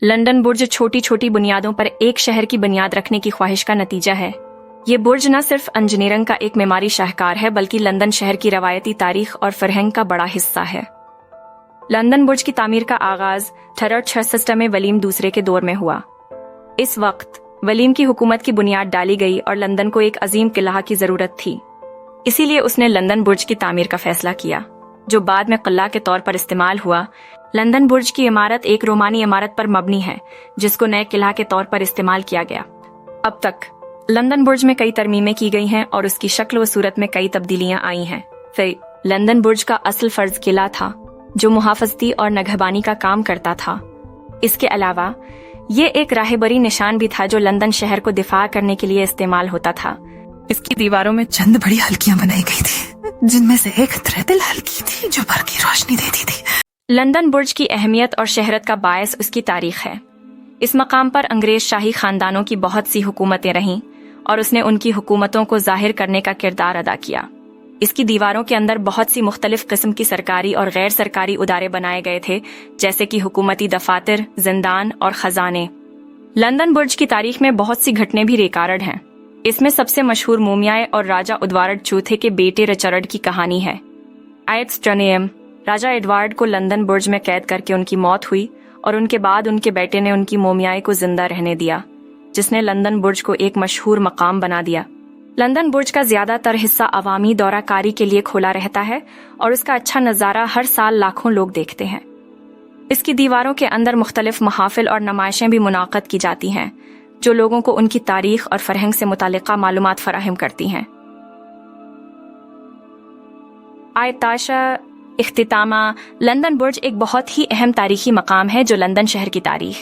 London बुर्ज छोटी छोटी बुनियादों पर एक शहर की बुनियाद रखने की ख्वाहिश का नतीजा है। ये बुर्ज न सिर्फ इंजीनियरिंग का एक मेमारी शाहकार है बल्कि लंदन शहर की रवायती तारीख और फरहंग का बड़ा हिस्सा है। लंदन बुर्ज की तामीर का आगाज 1866 में वलीम दूसरे के दौर में हुआ। इस वक्त वलीम की हुकूमत की बुनियाद डाली गई और लंदन को एक अजीम किला की जरूरत थी। इसीलिए उसने लंदन बुर्ज की तामीर का फैसला किया, जो बाद में किला के तौर पर इस्तेमाल हुआ। लंदन बुर्ज की इमारत एक रोमानी इमारत पर मबनी है, जिसको नए किला के तौर पर इस्तेमाल किया गया। अब तक लंदन बुर्ज में कई तरमीमें की गई हैं और उसकी शक्ल व सूरत में कई तब्दीलियां आई हैं। फिर लंदन बुर्ज का असल फर्ज किला था, जो मुहाफजती और नगहबानी का काम करता था। इसके अलावा ये एक राहबरी निशान भी था, जो लंदन शहर को दिफा करने के लिए इस्तेमाल होता था। इसकी दीवारों में चंद बड़ी हल्कियां बनाई गई थी, जिनमें से एक त्रेदिल हल्की थी जो भर की रोशनी देती थी। लंदन बुर्ज की अहमियत और शहरत का बायस उसकी तारीख है। इस मकाम पर अंग्रेज शाही खानदानों की बहुत सी हुकूमतें रहीं और उसने उनकी हुकूमतों को जाहिर करने का किरदार अदा किया। इसकी दीवारों के अंदर बहुत सी मुख्तलिफ किस्म की सरकारी और गैर सरकारी उदारे बनाए गए थे, जैसे कि हुकूमती दफातर, जिंदान और खजाने। लंदन बुर्ज की तारीख में बहुत सी घटनाएं भी रिकॉर्ड हैं। इसमें सबसे मशहूर मोमियाए और राजा एडवर्ड चौथे के बेटे रिचर्ड की कहानी है। राजा एडवर्ड को लंदन बुर्ज में कैद करके उनकी मौत हुई और उनके बाद उनके बेटे ने उनकी मोमियाई को जिंदा रहने दिया, जिसने लंदन बुर्ज को एक मशहूर मकाम बना दिया। लंदन बुर्ज का ज्यादातर हिस्सा अवामी दौरा कारी के लिए खुला रहता है और उसका अच्छा नज़ारा हर साल लाखों लोग देखते हैं। इसकी दीवारों के अंदर मुख्तलिफ महाफिल और नुमाइशें भी मुनाक़द की जाती हैं, जो लोगों को उनकी तारीख और फरहंग से मुतालिका मालूमात फराहम करती हैं। आयताशा इख्तितामा लंदन बुर्ज एक बहुत ही अहम तारीखी मकाम है, जो लंदन शहर की तारीख